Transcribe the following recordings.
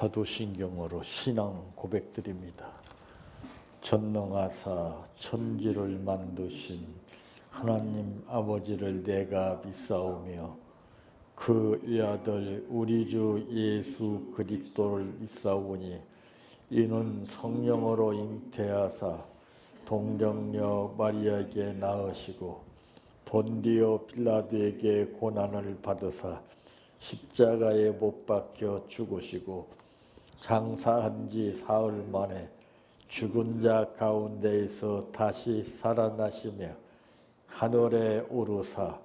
사도신경으로 신앙 고백드립니다. 전능하사 천지를 만드신 하나님 아버지를 내가 믿사오며 그 외아들 우리 주 예수 그리스도를 믿사오니 이는 성령으로 잉태하사 동정녀 마리아에게 낳으시고 본디오 빌라도에게 고난을 받으사 십자가에 못 박혀 죽으시고 장사한 지 사흘 만에 죽은 자 가운데에서 다시 살아나시며 하늘에 오르사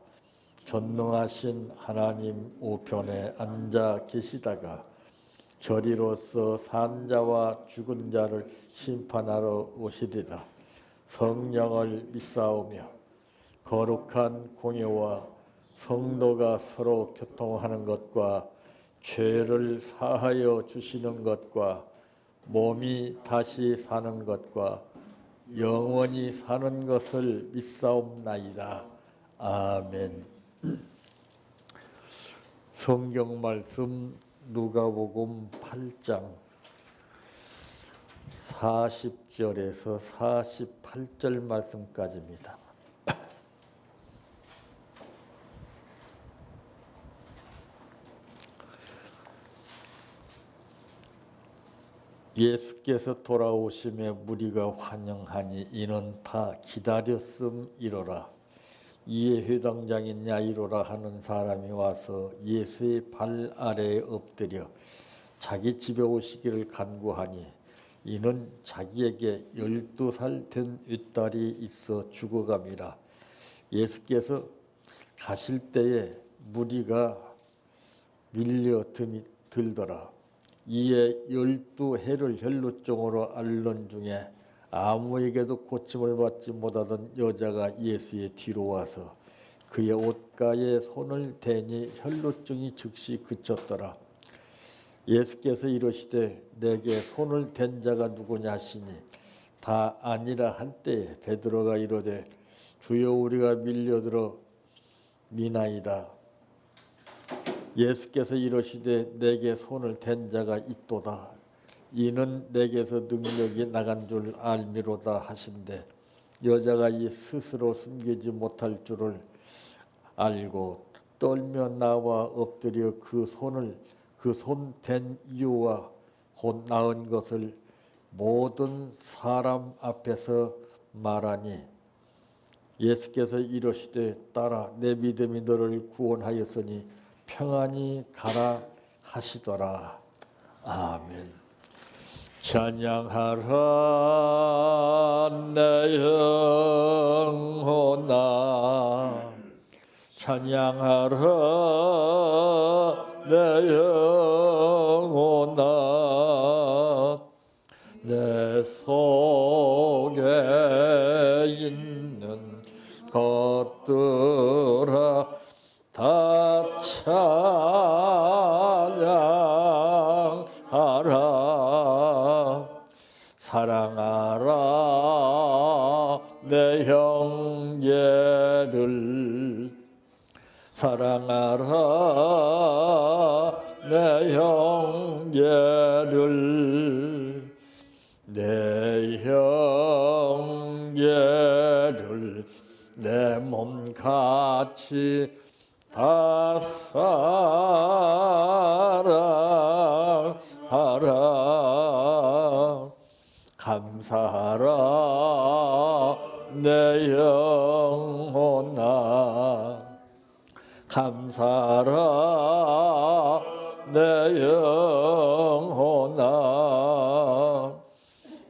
전능하신 하나님 우편에 앉아 계시다가 저리로서 산 자와 죽은 자를 심판하러 오시리라. 성령을 믿사오며 거룩한 공예와 성도가 서로 교통하는 것과 죄를 사하여 주시는 것과 몸이 다시 사는 것과 영원히 사는 것을 믿사옵나이다. 아멘. 성경 말씀 누가복음 8장 40절에서 48절 말씀까지입니다. 예수께서 돌아오심에 무리가 환영하니 이는 다 기다렸음이로라. 이에 회당장인 야이로라 하는 사람이 와서 예수의 발 아래에 엎드려 자기 집에 오시기를 간구하니 이는 자기에게 12살 된 윗딸이 있어 죽어감이라. 예수께서 가실 때에 무리가 밀려 들더라. 이에 12해를 혈루증으로 앓는 중에 아무에게도 고침을 받지 못하던 여자가 예수의 뒤로 와서 그의 옷가에 손을 대니 혈루증이 즉시 그쳤더라. 예수께서 이르시되 내게 손을 댄 자가 누구냐 하시니 다 아니라 할 때에 베드로가 이르되 주여 우리가 밀려들어 미나이다. 예수께서 이르시되 내게 손을 댄 자가 있도다. 이는 내게서 능력이 나간 줄 알미로다 하신대 여자가 이 스스로 숨기지 못할 줄을 알고 떨며 나와 엎드려 그 손 댄 이유와 곧 나은 것을 모든 사람 앞에서 말하니 예수께서 이르시되 딸아 내 믿음이 너를 구원하였으니 평안히 가라 하시더라. 아멘. 찬양하라 내 영혼아 찬양하라 내 영혼아 내 속에 있는 것들아 다 찬양하라. 사랑하라 내 형제를 사랑하라 내 형제를 내 형제를 내 몸같이 다 사랑하라. 감사하라 내 영혼아 감사하라 내 영혼아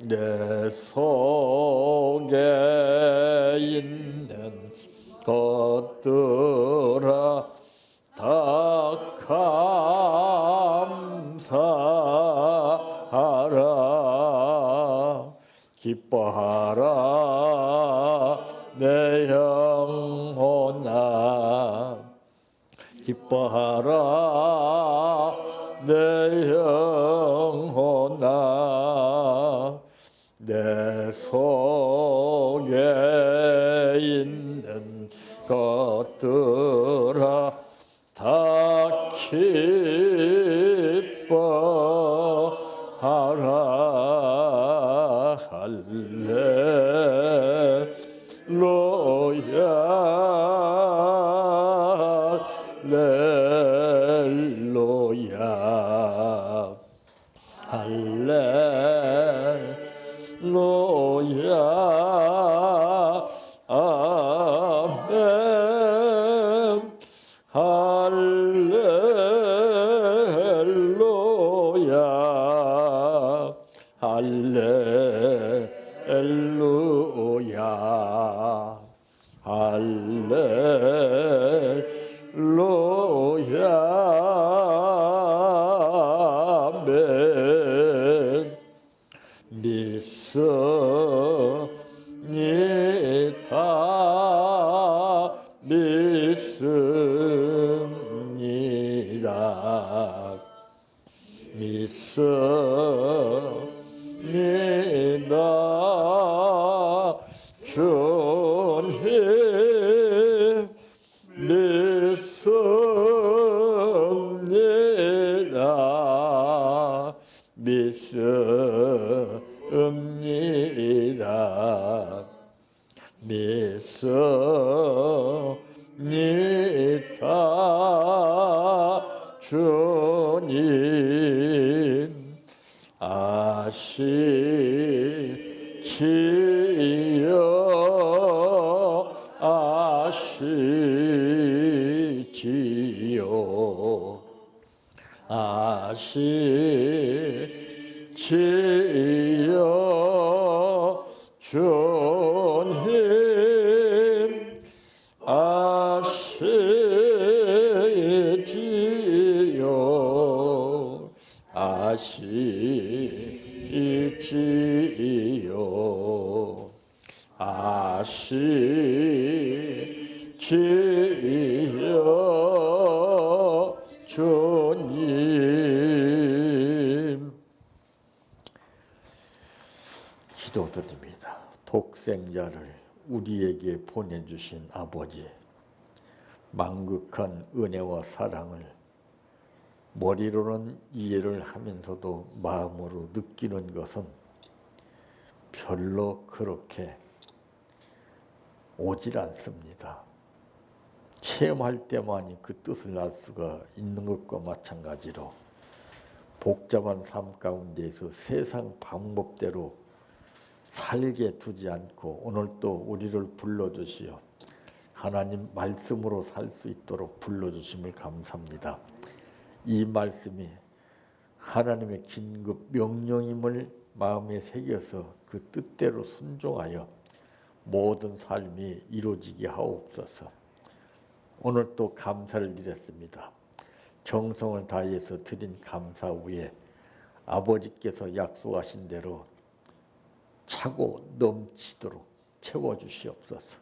내 속에 있는 것들아 다 감사하라. 기뻐하라 내 영혼아 기뻐하라 내 영혼아 내 속에 있는 것들아 다 기뻐 할렐루야 할렐루야 할렐루야 아멘 믿습니다 믿습니다 주님 믿습니다 믿습니다 믿습니다 주님 아시지요 아시지요 아시지요 주님 아시지요 아시지요 아시지요 주님 기도드립니다. 독생자를 우리에게 보내주신 아버지 망극한 은혜와 사랑을 머리로는 이해를 하면서도 마음으로 느끼는 것은 별로 그렇게 오질 않습니다. 체험할 때만이 그 뜻을 알 수가 있는 것과 마찬가지로 복잡한 삶 가운데에서 세상 방법대로 살게 두지 않고 오늘 또 우리를 불러주시어 하나님 말씀으로 살 수 있도록 불러주심을 감사합니다. 이 말씀이 하나님의 긴급 명령임을 마음에 새겨서 그 뜻대로 순종하여 모든 삶이 이루어지게 하옵소서. 오늘 또 감사를 드렸습니다. 정성을 다해서 드린 감사 후에 아버지께서 약속하신 대로 차고 넘치도록 채워주시옵소서.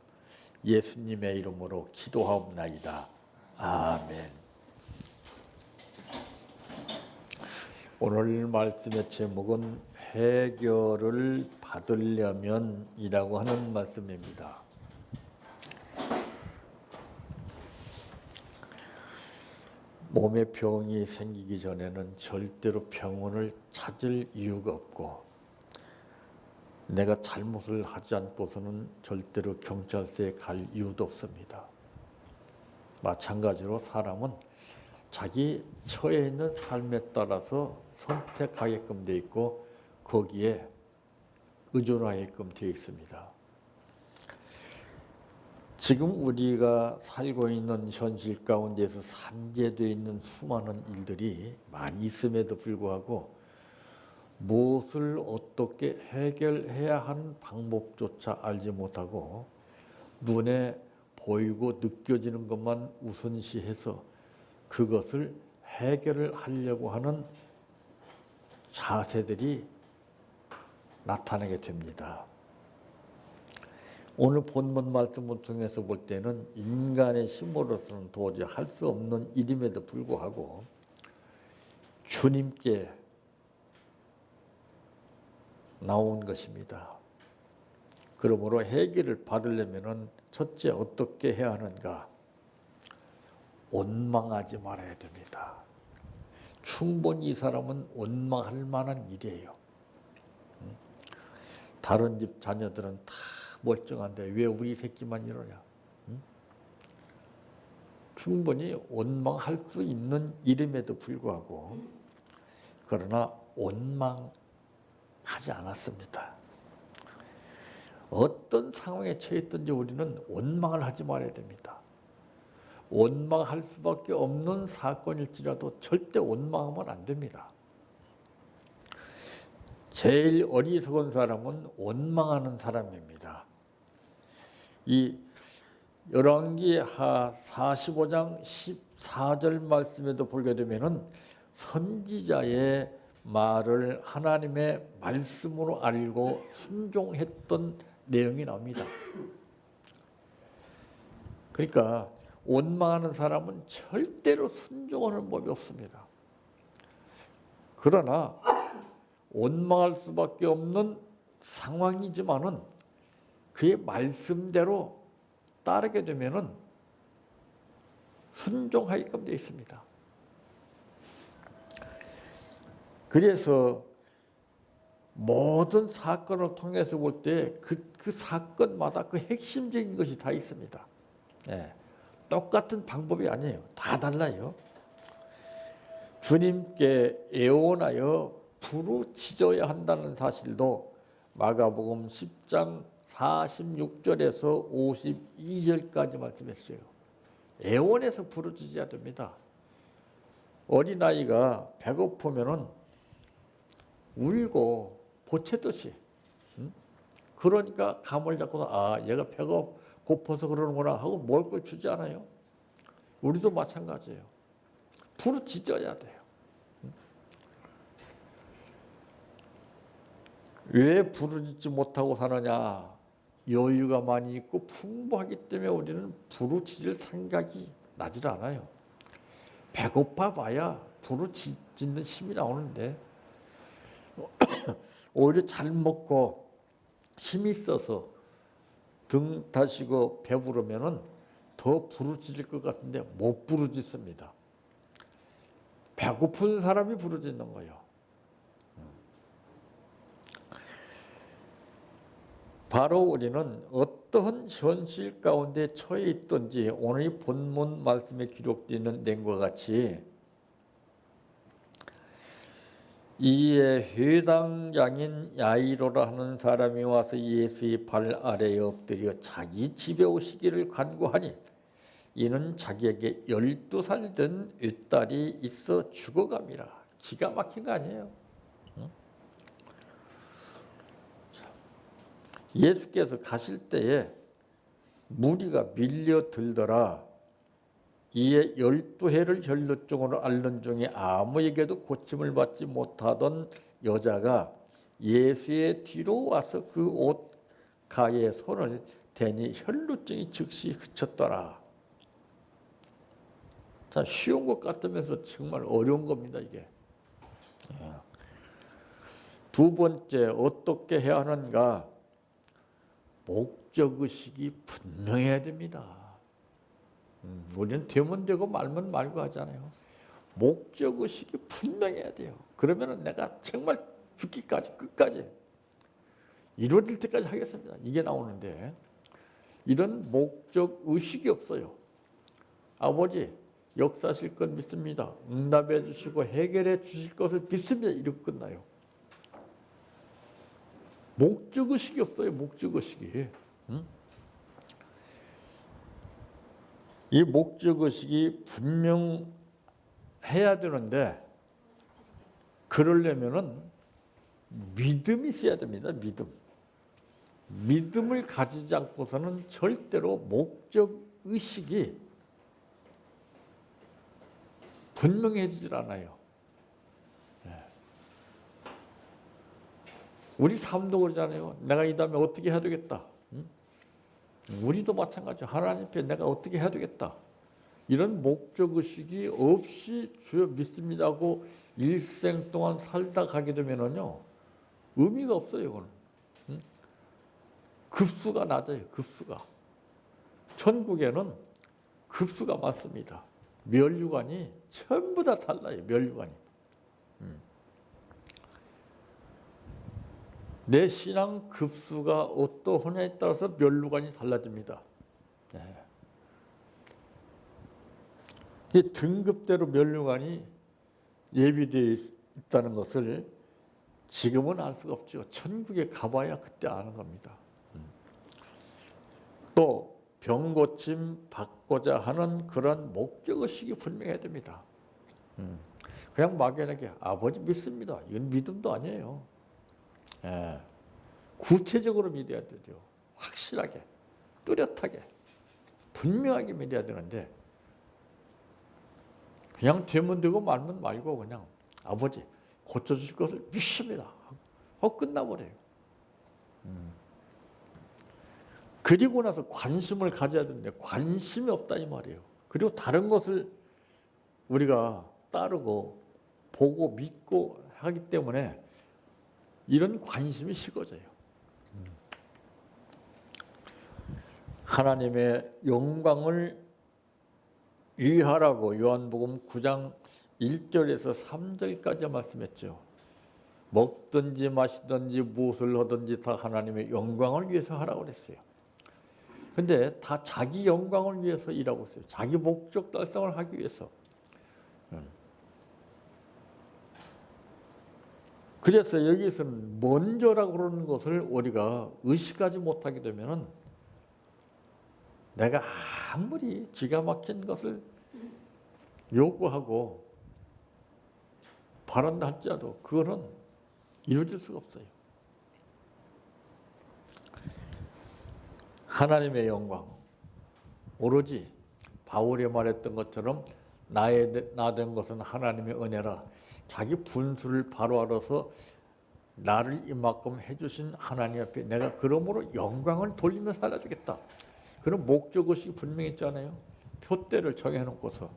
예수님의 이름으로 기도하옵나이다. 아멘. 오늘 말씀의 제목은 해결을 받으려면 이라고 하는 말씀입니다. 몸에 병이 생기기 전에는 절대로 병원을 찾을 이유가 없고 내가 잘못을 하지 않고서는 절대로 경찰서에 갈 이유도 없습니다. 마찬가지로 사람은 자기 처해 있는 삶에 따라서 선택하게끔 되어 있고 거기에 의존하게끔 되어 있습니다. 지금 우리가 살고 있는 현실 가운데서 산재되어 있는 수많은 일들이 많이 있음에도 불구하고 무엇을 어떻게 해결해야 하는 방법조차 알지 못하고 눈에 보이고 느껴지는 것만 우선시해서 그것을 해결을 하려고 하는 자세들이 나타나게 됩니다. 오늘 본문 말씀을 통해서 볼 때는 인간의 힘으로서는 도저히 할 수 없는 일임에도 불구하고 주님께 나온 것입니다. 그러므로 해결을 받으려면 첫째 어떻게 해야 하는가? 원망하지 말아야 됩니다. 충분히 이 사람은 원망할 만한 일이에요. 다른 집 자녀들은 다 멀쩡한데 왜 우리 새끼만 이러냐? 충분히 원망할 수 있는 일임에도 불구하고 그러나 원망하지 않았습니다. 어떤 상황에 처했든지 우리는 원망을 하지 말아야 됩니다. 원망할 수밖에 없는 사건일지라도 절대 원망하면 안 됩니다. 제일 어리석은 사람은 원망하는 사람입니다. 이 열왕기하 45장 14절 말씀에도 보게 되면은 선지자의 말을 하나님의 말씀으로 알고 순종했던 내용이 나옵니다. 그러니까 원망하는 사람은 절대로 순종하는 법이 없습니다. 그러나 원망할 수밖에 없는 상황이지만은 그의 말씀대로 따르게 되면은 순종하게끔 되어 있습니다. 그래서 모든 사건을 통해서 볼 때 그 사건마다 그 핵심적인 것이 다 있습니다. 예, 똑같은 방법이 아니에요. 다 달라요. 주님께 애원하여 부르짖어야 한다는 사실도 마가복음 10장 46절에서 52절까지 말씀했어요. 애원해서 부르짖어야 됩니다. 어린아이가 배고프면은 울고 보채듯이, 그러니까 감을 잡고 얘가 배가 고파서 그러는구나 하고 먹을 걸 주지 않아요. 우리도 마찬가지예요. 부르짖어야 돼요. 왜 부르짖지 못하고 사느냐? 여유가 많이 있고 풍부하기 때문에 우리는 부르짖을 생각이 나질 않아요. 배고파 봐야 부르짖는 힘이 나오는데 오히려 잘 먹고 힘이 있어서 등 다시고 배부르면은 더 부르짖을 것 같은데 못 부르짖습니다. 배고픈 사람이 부르짖는 거예요. 바로 우리는 어떠한 현실 가운데 처해 있든지 오늘 이 본문 말씀에 기록되어 있는 내용과 같이 이에 회당장인 야이로라 하는 사람이 와서 예수의 발 아래에 엎드려 자기 집에 오시기를 간구하니 이는 자기에게 12살 된 윗딸이 있어 죽어감이라. 기가 막힌 거 아니에요? 예수께서 가실 때에 무리가 밀려들더라. 이에 12해를 혈루증으로 앓는 중에 아무에게도 고침을 받지 못하던 여자가 예수의 뒤로 와서 그 옷 가에 손을 대니 혈루증이 즉시 그쳤더라. 참 쉬운 것 같으면서 정말 어려운 겁니다, 이게. 두 번째, 어떻게 해야 하는가? 목적의식이 분명해야 됩니다. 우리는 되면 되고 말면 말고 하잖아요. 목적의식이 분명해야 돼요. 그러면 내가 정말 죽기까지 끝까지 이루어질 때까지 하겠습니다. 이게 나오는데 이런 목적의식이 없어요. 아버지 역사하실 것 믿습니다. 응답해 주시고 해결해 주실 것을 믿습니다. 이렇게 끝나요. 목적의식이 없어요. 목적의식이. 이 목적의식이 분명해야 되는데 그러려면은 믿음이 있어야 됩니다. 믿음을 가지지 않고서는 절대로 목적의식이 분명해지질 않아요. 우리 삶도 그러잖아요. 내가 이 다음에 어떻게 해야 되겠다. 우리도 마찬가지예요. 하나님 앞에 내가 어떻게 해야 되겠다. 이런 목적의식이 없이 주여 믿습니다 하고 일생 동안 살다 가게 되면은요, 의미가 없어요, 이거는. 급수가 낮아요, 급수가. 천국에는 급수가 많습니다. 멸류관이 전부 다 달라요, 멸류관이. 내 신앙 급수가 어떠하냐에 따라서 멸류관이 달라집니다. 이 등급대로 멸류관이 예비되어 있다는 것을 지금은 알 수가 없죠. 천국에 가봐야 그때 아는 겁니다. 또 병고침 받고자 하는 그런 목적의식이 분명해야 됩니다. 그냥 막연하게 아버지 믿습니다. 이건 믿음도 아니에요. 예. 구체적으로 믿어야 되죠. 확실하게, 뚜렷하게, 분명하게 믿어야 되는데 그냥 되면 되고 말면 말고 그냥 아버지 고쳐주실 것을 믿습니다 하고 끝나버려요. 그리고 나서 관심을 가져야 되는데 관심이 없다 이 말이에요. 그리고 다른 것을 우리가 따르고 보고 믿고 하기 때문에 이런 관심이 식어져요. 하나님의 영광을 위하라고 요한복음 9장 1절에서 3절까지 말씀했죠. 먹든지 마시든지 무엇을 하든지 다 하나님의 영광을 위해서 하라고 그랬어요. 근데 다 자기 영광을 위해서 일하고 있어요. 자기 목적 달성을 하기 위해서. 그래서 여기서는 먼저라고 그러는 것을 우리가 의식하지 못하게 되면은 내가 아무리 기가 막힌 것을 요구하고 바란다 할지라도 그거는 이루어질 수가 없어요. 하나님의 영광, 오로지 바울이 말했던 것처럼 나 된 것은 하나님의 은혜라. 자기 분수를 바로 알아서 나를 이만큼 해주신 하나님 앞에 내가 그러므로 영광을 돌리며 살아주겠다. 그런 목적의식이 분명히 있잖아요. 표대를 정해놓고서.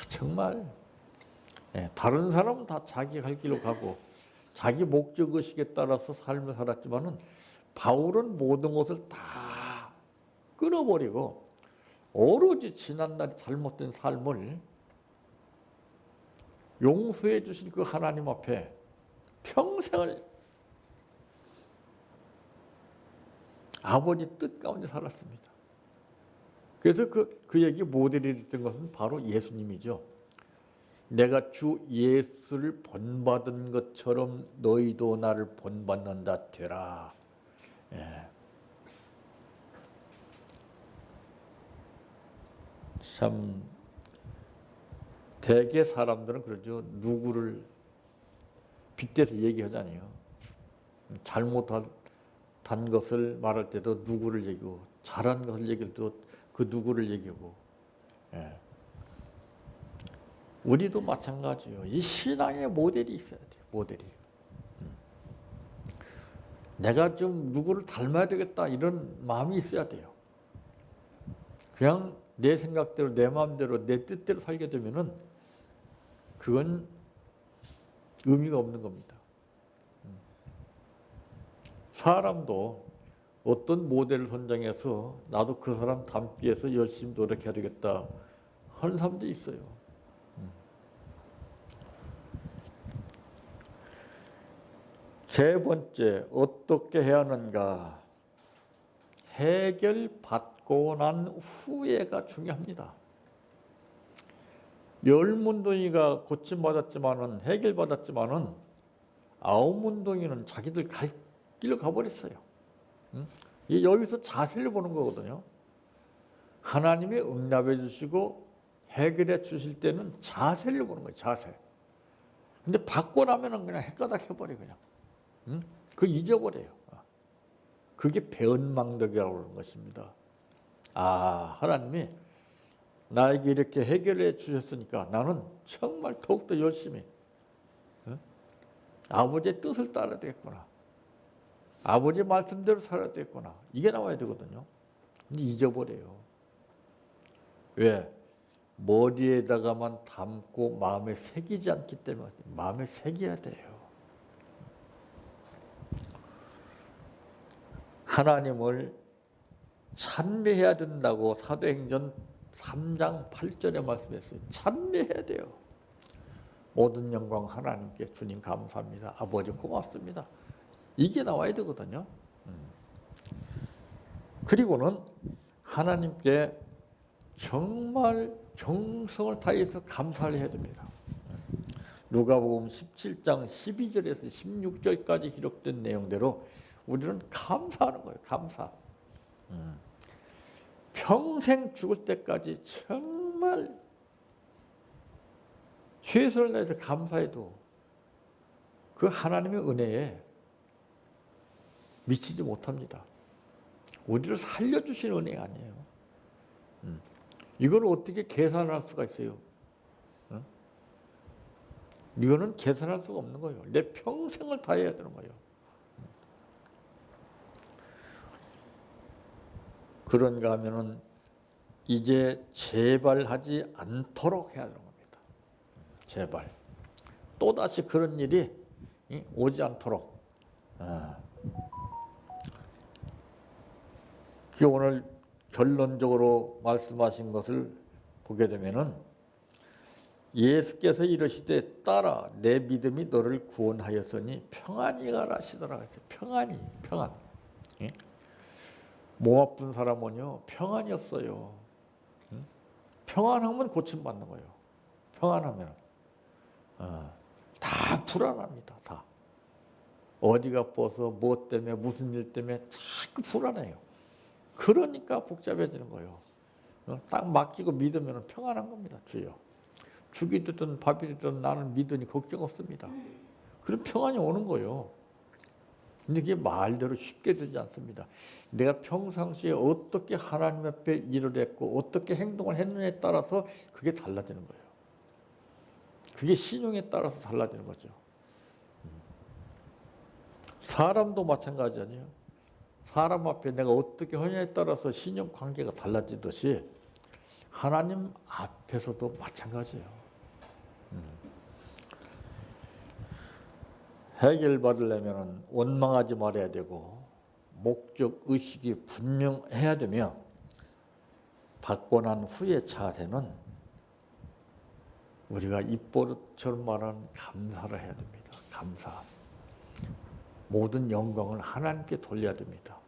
정말 다른 사람은 다 자기 갈 길로 가고 자기 목적의식에 따라서 삶을 살았지만은 바울은 모든 것을 다 끊어버리고 오로지 지난날의 잘못된 삶을 용서해 주신 그 하나님 앞에 평생을 아버지 뜻 가운데 살았습니다. 그래서 그 얘기 모델이 됐던 것은 바로 예수님이죠. 내가 주 예수를 본받은 것처럼 너희도 나를 본받는다 되라. 예. 참 대개 사람들은 그러죠. 누구를 빗대서 얘기하잖아요. 잘못한 것을 말할 때도 누구를 얘기하고 잘한 것을 얘기할 때도 그 누구를 얘기하고. 예. 우리도 마찬가지예요. 이 신앙의 모델이 있어야 돼요. 모델이. 내가 좀 누구를 닮아야 되겠다 이런 마음이 있어야 돼요. 그냥 내 생각대로 내 마음대로 내 뜻대로 살게 되면은 그건 의미가 없는 겁니다. 사람도 어떤 모델을 선정해서 나도 그 사람 닮기 위해서 열심히 노력해야 되겠다 하는 사람도 있어요. 세 번째, 어떻게 해야 하는가? 해결받고 난 후에가 중요합니다. 열 문둥이가 고침받았지만은 해결받았지만은 아홉 문둥이는 자기들 갈 길로 가버렸어요. 여기서 자세를 보는 거거든요. 하나님이 응답해 주시고 해결해 주실 때는 자세를 보는 거예요. 자세. 근데 받고 나면은 그냥 헷가닥 해버려 그냥. 그 잊어버려요. 그게 배은망덕이라고 하는 것입니다. 아, 하나님이 나에게 이렇게 해결해 주셨으니까 나는 정말 더욱더 열심히 아버지의 뜻을 따라야 되겠구나. 아버지 말씀대로 살아야 되겠구나. 이게 나와야 되거든요. 근데 잊어버려요. 왜? 머리에다가만 담고 마음에 새기지 않기 때문에 마음에 새겨야 돼요. 하나님을 찬미해야 된다고 사도행전 3장 8절에 말씀했어요. 찬미해야 돼요. 모든 영광 하나님께 주님 감사합니다. 아버지 고맙습니다. 이게 나와야 되거든요. 그리고는 하나님께 정말 정성을 다해서 감사를 해야 됩니다. 누가복음 17장 12절에서 16절까지 기록된 내용대로 우리는 감사하는 거예요. 감사. 평생 죽을 때까지 정말 최선을 다해서 감사해도 그 하나님의 은혜에 미치지 못합니다. 우리를 살려주신 은혜가 아니에요. 이걸 어떻게 계산할 수가 있어요? 이거는 계산할 수가 없는 거예요. 내 평생을 다해야 되는 거예요. 그런가 하면은 이제 재발하지 않도록 해야 되는 겁니다. 제발 또다시 그런 일이 오지 않도록. 오늘 결론적으로 말씀하신 것을 보게 되면은 예수께서 이르시되 딸아 내 믿음이 너를 구원하였으니 평안히 가라 하시더라. 평안히 평안. 몸 아픈 사람은요 평안이 없어요. 평안하면 고침받는 거예요. 평안하면 다 불안합니다. 다 어디가 아파서 뭐 때문에 무슨 일 때문에 자꾸 불안해요. 그러니까 복잡해지는 거예요. 딱 맡기고 믿으면 평안한 겁니다. 주여 죽이 됐든 밥이 됐든 나는 믿으니 걱정 없습니다. 그럼 평안이 오는 거예요. 근데 그게 말대로 쉽게 되지 않습니다. 내가 평상시에 어떻게 하나님 앞에 일을 했고 어떻게 행동을 했느냐에 따라서 그게 달라지는 거예요. 그게 신용에 따라서 달라지는 거죠. 사람도 마찬가지 아니에요. 사람 앞에 내가 어떻게 하냐에 따라서 신용 관계가 달라지듯이 하나님 앞에서도 마찬가지예요. 해결받으려면 원망하지 말아야 되고 목적 의식이 분명해야 되며 받고 난 후의 자세는 우리가 입버릇처럼 말하는 감사를 해야 됩니다. 감사. 모든 영광을 하나님께 돌려야 됩니다.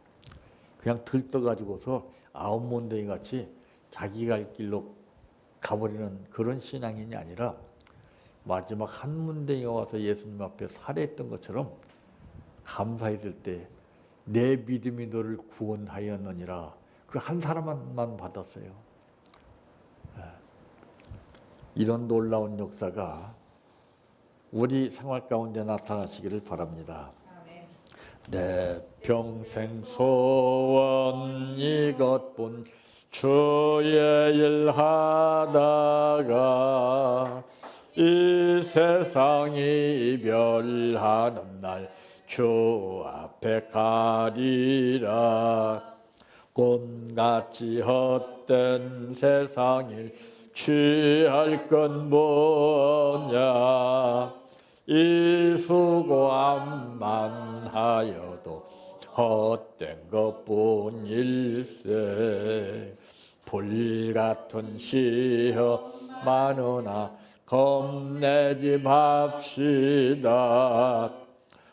그냥 들떠가지고서 아홉몬데이 같이 자기 갈 길로 가버리는 그런 신앙인이 아니라 마지막 한 문댕이가 와서 예수님 앞에 살해했던 것처럼 감사했을 때 내 믿음이 너를 구원하였느니라. 그 한 사람만 받았어요. 이런 놀라운 역사가 우리 생활 가운데 나타나시기를 바랍니다. 내 평생 소원 이것뿐 주의 일 하다가 이 세상이 이별하는 날 주 앞에 가리라. 꿈같이 헛된 세상일 취할 건 뭐냐. 이 수고함만 하여도 헛된 것뿐일세. 불같은 시험 많으나 겁내지 맙시다.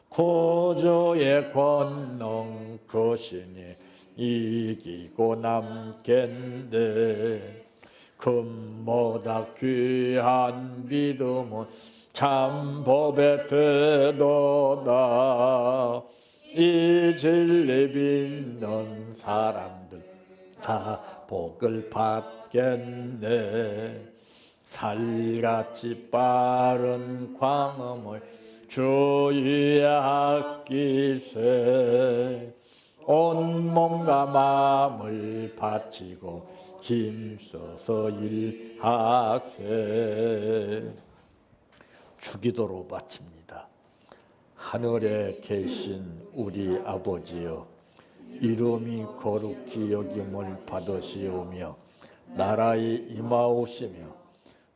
구주의 권능 크시니 이기고 남겠네. 금보다 귀한 믿음은 참 법의 태도다. 이 진리 믿는 사람들 다 복을 받겠네. 살같이 빠른 광음을 주의 아끼세. 온 몸과 마음을 바치고 힘써서 일하세. 주기도로 바칩니다. 하늘에 계신 우리 아버지여, 이름이 거룩히 여김을 받으시오며 나라의 임하오시며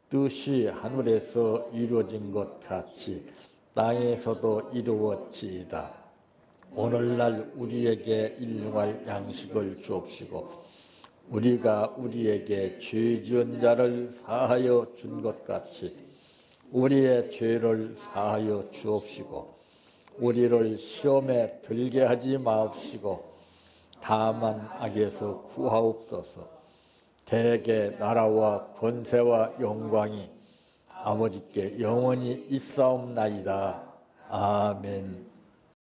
뜻이 하늘에서 이루어진 것 같이 땅에서도 이루어지이다. 오늘날 우리에게 일용할 양식을 주옵시고 우리가 우리에게 죄 지은 자를 사하여 준 것 같이 우리의 죄를 사하여 주옵시고 우리를 시험에 들게 하지 마옵시고 다만 악에서 구하옵소서. 대개 나라와 권세와 영광이 아버지께 영원히 있사옵나이다. 아멘.